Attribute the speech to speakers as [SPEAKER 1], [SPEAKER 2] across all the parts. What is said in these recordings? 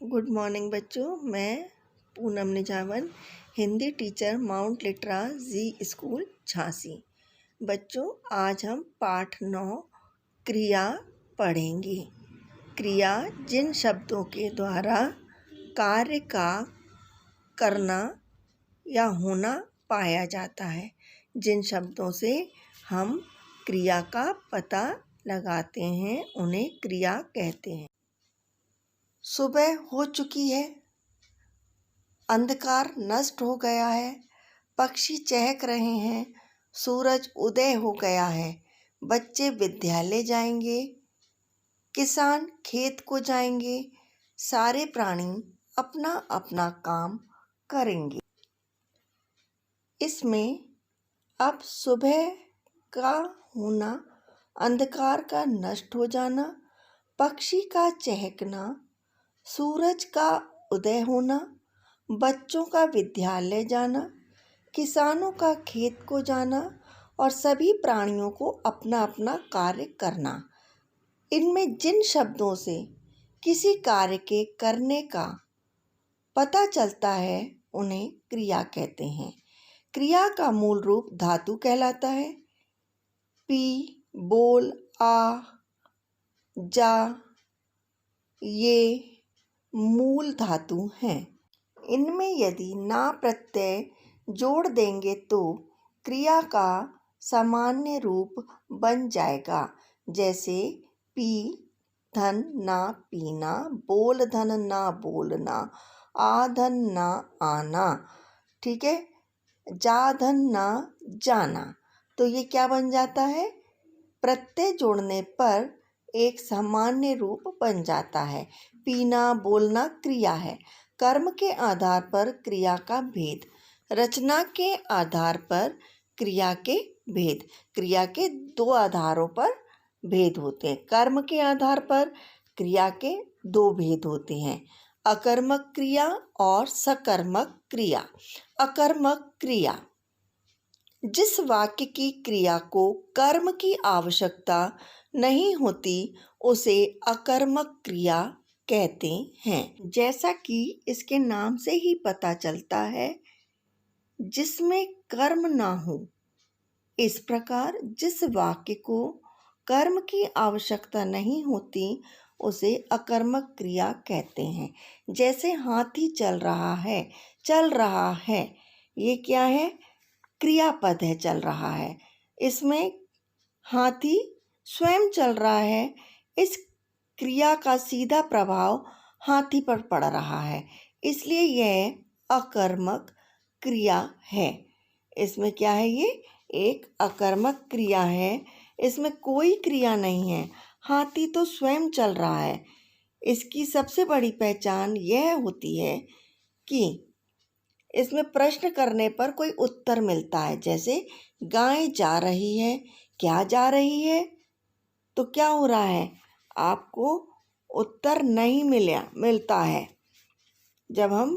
[SPEAKER 1] Good morning बच्चों। मैं Poonam Nijhawan, Hindi teacher, mount Litera Zee school Jhansi. बच्चों, आज हम पाठ 9 क्रिया पढ़ेंगे। क्रिया जिन शब्दों के द्वारा कार्य का करना या होना पाया जाता है, जिन शब्दों से हम क्रिया का पता लगाते हैं, उन्हें क्रिया कहते हैं। सुबह हो चुकी है, अंधकार नष्ट हो गया है, पक्षी चहक रहे हैं, सूरज उदय हो गया है, बच्चे विद्यालय जाएंगे, किसान खेत को जाएंगे, सारे प्राणी अपना अपना काम करेंगे। इसमें अब सुबह का होना, अंधकार का नष्ट हो जाना, पक्षी का चहकना, सूरज का उदय होना, बच्चों का विद्यालय जाना, किसानों का खेत को जाना और सभी प्राणियों को अपना अपना कार्य करना। इनमें जिन शब्दों से किसी कार्य के करने का पता चलता है, उन्हें क्रिया कहते हैं। क्रिया का मूल रूप धातु कहलाता है। पी, बोल, आ, जा, ये मूल धातु हैं। इनमें यदि ना प्रत्यय जोड़ देंगे तो क्रिया का सामान्य रूप बन जाएगा। जैसे पी धन ना पीना, बोल धन ना बोलना, आ धन ना आना, ठीक है, जा धन ना जाना। तो ये क्या बन जाता है? प्रत्यय जोड़ने पर एक सामान्य रूप बन जाता है। पीना, बोलना क्रिया है। कर्म के आधार पर क्रिया का भेद, रचना के आधार पर क्रिया के भेद। क्रिया के दो आधारों पर भेद होते हैं। कर्म के आधार पर क्रिया के दो भेद होते हैं, अकर्मक क्रिया और सकर्मक क्रिया। अकर्मक क्रिया जिस वाक्य की क्रिया को कर्म की आवश्यकता नहीं होती, उसे अकर्मक क्रिया कहते हैं। जैसा कि इसके नाम से ही पता चलता है, जिसमें कर्म ना हो। इस प्रकार जिस वाक्य को कर्म की आवश्यकता नहीं होती, उसे अकर्मक क्रिया कहते हैं। जैसे हाथी चल रहा है, चल रहा है, ये क्या है? क्रियापद है, चल रहा है। इसमें हाथी स्वयं चल रहा है, इस क्रिया का सीधा प्रभाव हाथी पर पड़ रहा है, इसलिए यह अकर्मक क्रिया है। इसमें क्या है? ये एक अकर्मक क्रिया है, इसमें कोई क्रिया नहीं है। हाथी तो स्वयं चल रहा है। इसकी सबसे बड़ी पहचान यह होती है कि इसमें प्रश्न करने पर कोई उत्तर मिलता है। जैसे गाय जा रही है, क्या जा रही है? तो क्या हो रहा है? आपको उत्तर नहीं मिलता है। जब हम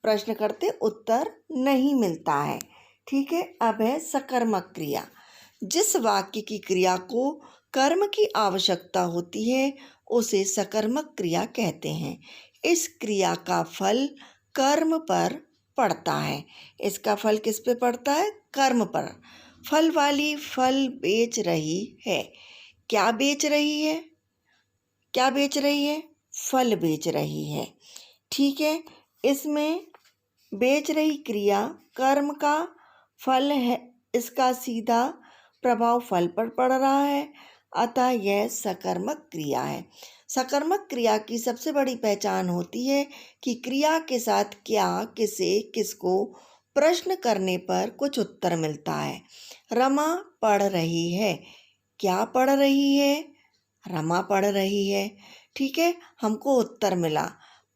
[SPEAKER 1] प्रश्न करते, उत्तर नहीं मिलता है, ठीक है। अब है सकर्मक क्रिया। जिस वाक्य की क्रिया को कर्म की आवश्यकता होती है, उसे सकर्मक क्रिया कहते हैं। इस क्रिया का फल कर्म पर पड़ता है। इसका फल किस पे पड़ता है? कर्म पर। फल वाली फल बेच रही है। क्या बेच रही है? क्या बेच रही है? फल बेच रही है, ठीक है। इसमें बेच रही क्रिया कर्म का फल है, इसका सीधा प्रभाव फल पर पड़ रहा है, अतः यह सकर्मक क्रिया है। सकर्मक क्रिया की सबसे बड़ी पहचान होती है कि क्रिया के साथ क्या, किसे, किसको प्रश्न करने पर कुछ उत्तर मिलता है। रमा पढ़ रही है। क्या पढ़ रही है? रमा पढ़ रही है, ठीक है। हमको उत्तर मिला,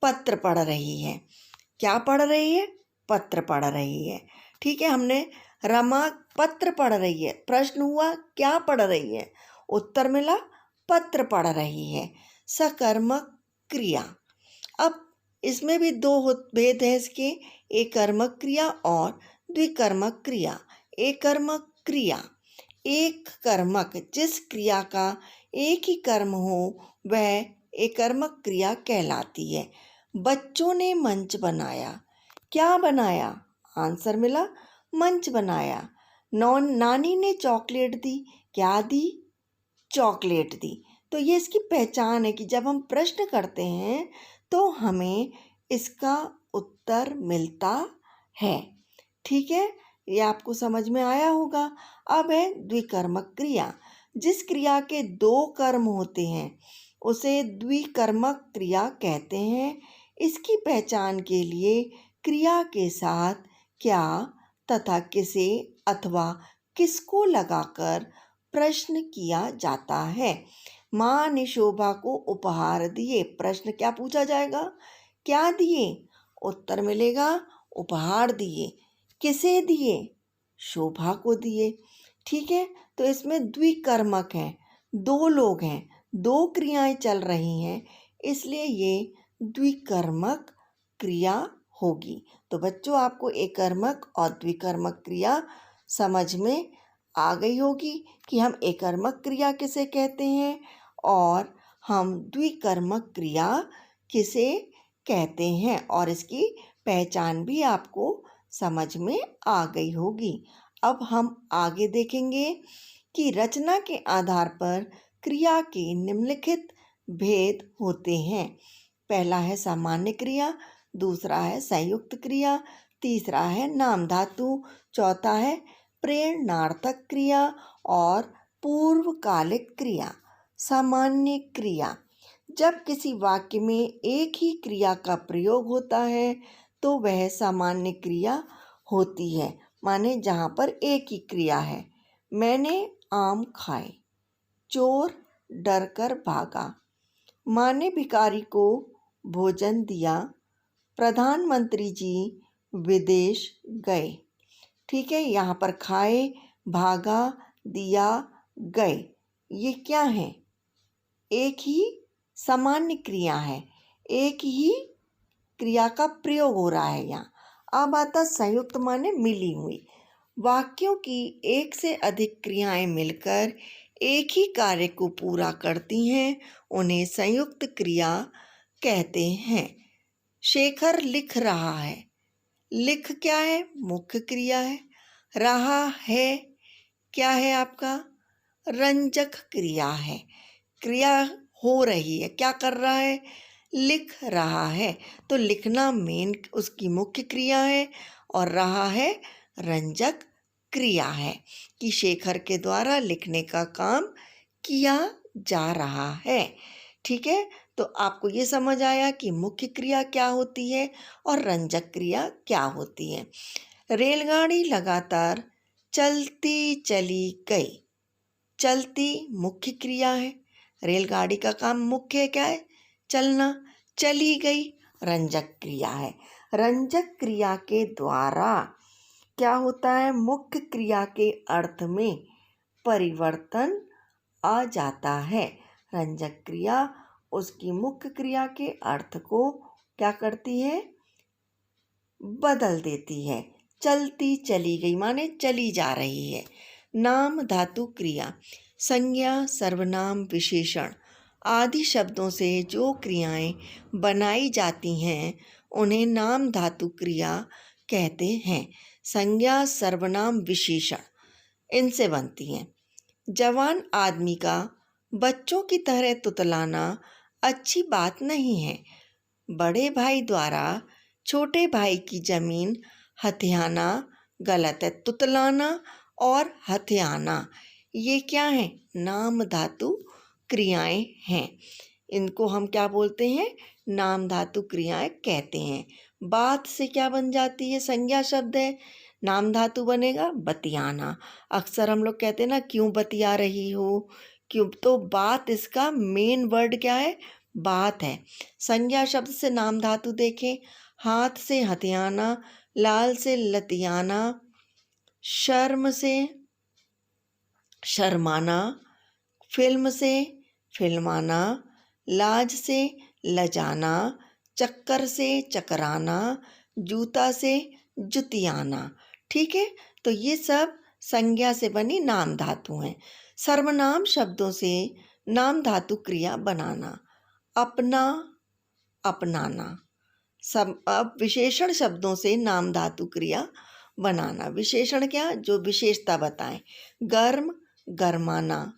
[SPEAKER 1] पत्र पढ़ रही है। क्या पढ़ रही है? पत्र पढ़ रही है, ठीक है। हमने रमा पत्र पढ़ रही है, प्रश्न हुआ क्या पढ़ रही है, उत्तर मिला पत्र पढ़ रही है। सकर्मक क्रिया। अब इसमें भी दो भेद है इसके, एक कर्मक क्रिया और द्विकर्मक क्रिया। एक कर्मक क्रिया, एक कर्मक जिस क्रिया का एक ही कर्म हो, वह एक कर्मक क्रिया कहलाती है। बच्चों ने मंच बनाया। क्या बनाया? आंसर मिला मंच बनाया। नानी ने चॉकलेट दी। क्या दी? चॉकलेट दी। तो ये इसकी पहचान है कि जब हम प्रश्न करते हैं तो हमें इसका उत्तर मिलता है। ठीक है, ये आपको समझ में आया होगा। अब है द्विकर्मक क्रिया। जिस क्रिया के 2 कर्म होते हैं उसे द्विकर्मक क्रिया कहते हैं। इसकी पहचान के लिए क्रिया के साथ क्या तथा किसे अथवा किसको लगाकर प्रश्न किया जाता है। माँ ने शोभा को उपहार दिए। प्रश्न क्या पूछा जाएगा? क्या दिए? उत्तर मिलेगा उपहार दिए। किसे दिए? शोभा को दिए। ठीक है, तो इसमें द्विकर्मक है, 2 लोग हैं, 2 क्रियाएं चल रही हैं, इसलिए ये द्विकर्मक क्रिया होगी। तो बच्चों, आपको एककर्मक और द्विकर्मक क्रिया समझ में आ गई होगी कि हम एककर्मक क्रिया किसे कहते हैं और हम द्विकर्मक क्रिया किसे कहते हैं, और इसकी पहचान भी आपको समझ में आ गई होगी। अब हम आगे देखेंगे कि रचना के आधार पर क्रिया के निम्नलिखित भेद होते हैं। पहला है सामान्य क्रिया, दूसरा है संयुक्त क्रिया, तीसरा है नाम धातु, चौथा है प्रेरणार्थक क्रिया और पूर्वकालिक क्रिया। सामान्य क्रिया, जब किसी वाक्य में एक ही क्रिया का प्रयोग होता है तो वह सामान्य क्रिया होती है। माने जहाँ पर एक ही क्रिया है। मैंने आम खाए। चोर डरकर भागा। माँ ने भिखारी को भोजन दिया। प्रधानमंत्री जी विदेश गए। ठीक है, यहाँ पर खाए, भागा, दिया, गए, ये क्या है? एक ही सामान्य क्रिया है, एक ही क्रिया का प्रयोग हो रहा है यहाँ। अब आता संयुक्त माने मिली हुई। वाक्यों की एक से अधिक क्रियाएं मिलकर एक ही कार्य को पूरा करती हैं, उन्हें संयुक्त क्रिया कहते हैं। शेखर लिख रहा है। लिख क्या है? मुख्य क्रिया है। रहा है क्या है आपका? रंजक क्रिया है। क्रिया हो रही है, क्या कर रहा है? लिख रहा है। तो लिखना मेन उसकी मुख्य क्रिया है और रहा है रंजक क्रिया है कि शेखर के द्वारा लिखने का काम किया जा रहा है। ठीक है, तो आपको ये समझ आया कि मुख्य क्रिया क्या होती है और रंजक क्रिया क्या होती है। रेलगाड़ी लगातार चलती चली गई। चलती मुख्य क्रिया है। रेलगाड़ी का काम मुख्य क्या है? चलना। चली गई रंजक क्रिया है। रंजक क्रिया के द्वारा क्या होता है? मुख्य क्रिया के अर्थ में परिवर्तन आ जाता है। रंजक क्रिया उसकी मुख्य क्रिया के अर्थ को क्या करती है? बदल देती है। चलती चली गई माने चली जा रही है। नाम धातु क्रिया, संज्ञा, सर्वनाम, विशेषण आदि शब्दों से जो क्रियाएं बनाई जाती हैं उन्हें नाम धातु क्रिया कहते हैं। संज्ञा, सर्वनाम, विशेषण इनसे बनती हैं। जवान आदमी का बच्चों की तरह तुतलाना अच्छी बात नहीं है। बड़े भाई द्वारा छोटे भाई की जमीन हथियाना गलत है। तुतलाना और हथियाना ये क्या है? नाम धातु क्रियाएं हैं। इनको हम क्या बोलते हैं? नाम धातु क्रियाएं कहते हैं। बात से क्या बन जाती है? संज्ञा शब्द है, नाम धातु बनेगा बतियाना। अक्सर हम लोग कहते हैं ना, क्यों बतिया रही हो, क्यों, तो बात इसका मेन वर्ड क्या है? बात है। संज्ञा शब्द से नाम धातु देखें, हाथ से हथियाना, लाल से लतियाना, शर्म से शर्माना, फिल्म से फिल्माना, लाज से लजाना, चक्कर से चकराना, जूता से जुतियाना। ठीक है, तो ये सब संज्ञा से बनी नाम धातु हैं। सर्वनाम शब्दों से नाम धातु क्रिया बनाना, अपना, अपनाना, सब अब विशेषण शब्दों से नाम धातु क्रिया बनाना। विशेषण क्या, जो विशेषता बताएं। गर्म, गरमाना,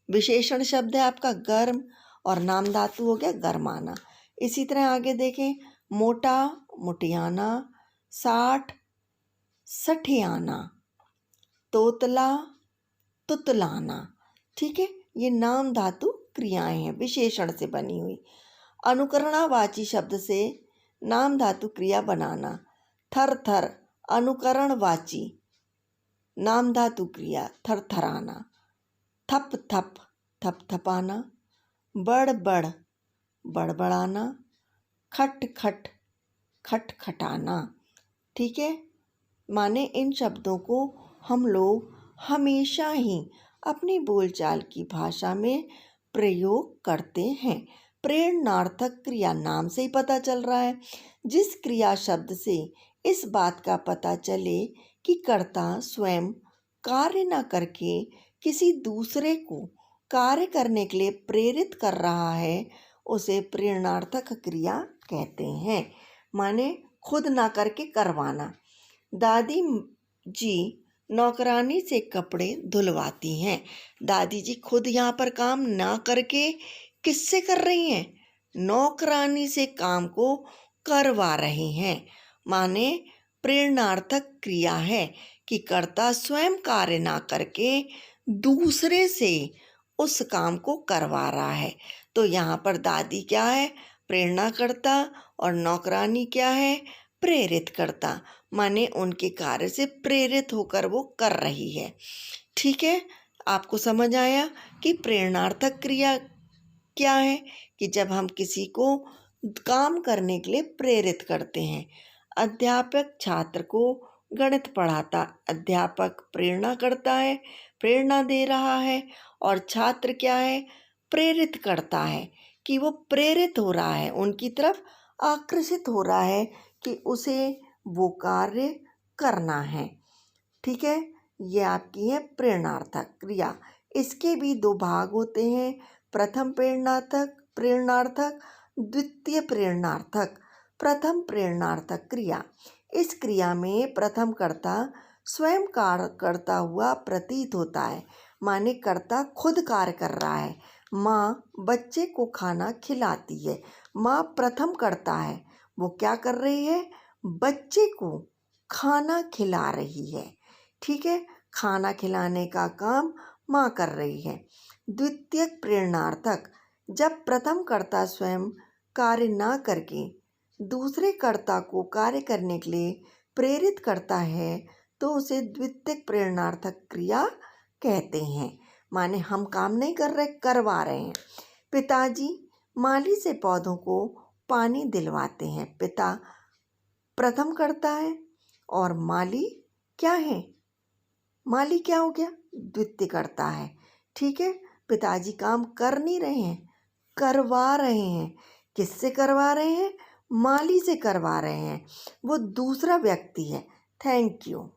[SPEAKER 1] विशेषण शब्द है आपका गर्म, और नाम धातु हो गया गरमाना। इसी तरह आगे देखें, मोटा, मुटियाना, साठ, सठियाना, तोतला, तुतलाना। ठीक है, ये नाम धातु क्रियाएं हैं विशेषण से बनी हुई। अनुकरणवाची शब्द से नाम धातु क्रिया बनाना। थर थर, अनुकरणवाची नाम धातु क्रिया थरथराना। थप थप, थपथपाना। बड़ बड़, बड़बड़ाना। खट खट, खटखटाना। ठीक है, माने इन शब्दों को हम लोग हमेशा ही अपनी बोलचाल की भाषा में प्रयोग करते हैं। प्रेरणार्थक क्रिया नाम से ही पता चल रहा है। जिस क्रिया शब्द से इस बात का पता चले कि कर्ता स्वयं कार्य न करके किसी दूसरे को कार्य करने के लिए प्रेरित कर रहा है, उसे प्रेरणार्थक क्रिया कहते हैं। माने खुद ना करके करवाना। दादी जी नौकरानी से कपड़े धुलवाती हैं। दादी जी खुद यहाँ पर काम ना करके किससे कर रही हैं? नौकरानी से काम को करवा रही हैं। माने प्रेरणार्थक क्रिया है कि कर्ता स्वयं कार्य ना करके दूसरे से उस काम को करवा रहा है। तो यहाँ पर दादी क्या है? प्रेरणा करता, और नौकरानी क्या है? प्रेरित करता। माने उनके कार्य से प्रेरित होकर वो कर रही है। ठीक है, आपको समझ आया कि प्रेरणार्थक क्रिया क्या है? कि जब हम किसी को काम करने के लिए प्रेरित करते हैं। अध्यापक छात्र को गणित पढ़ाता, अध्यापक प्रेरणा करता है, प्रेरणा दे रहा है, और छात्र क्या है? प्रेरित करता है कि वो प्रेरित हो रहा है, उनकी तरफ आकर्षित हो रहा है कि उसे वो कार्य करना है। ठीक है, ये आपकी है प्रेरणार्थक क्रिया। इसके भी दो भाग होते हैं, प्रथम प्रेरणार्थक, द्वितीय प्रेरणार्थक। प्रथम प्रेरणार्थक क्रिया, इस क्रिया में प्रथम कर्ता स्वयं कार्य करता हुआ प्रतीत होता है। माने कर्ता खुद कार्य कर रहा है। माँ बच्चे को खाना खिलाती है। माँ प्रथम करता है, वो क्या कर रही है? बच्चे को खाना खिला रही है। ठीक है, खाना खिलाने का काम माँ कर रही है। द्वितीय प्रेरणार्थक, जब प्रथम कर्ता स्वयं कार्य ना करके दूसरे कर्ता को कार्य करने के लिए प्रेरित करता है, तो उसे द्वितीय प्रेरणार्थक क्रिया कहते हैं। माने हम काम नहीं कर रहे, करवा रहे हैं। पिताजी माली से पौधों को पानी दिलवाते हैं। पिता प्रथम करता है, और माली क्या है? माली क्या हो गया? द्वितीय करता है। ठीक है, पिताजी काम कर नहीं रहे हैं, करवा रहे हैं। किससे करवा रहे हैं? माली से करवा रहे हैं। वो दूसरा व्यक्ति है। Thank you.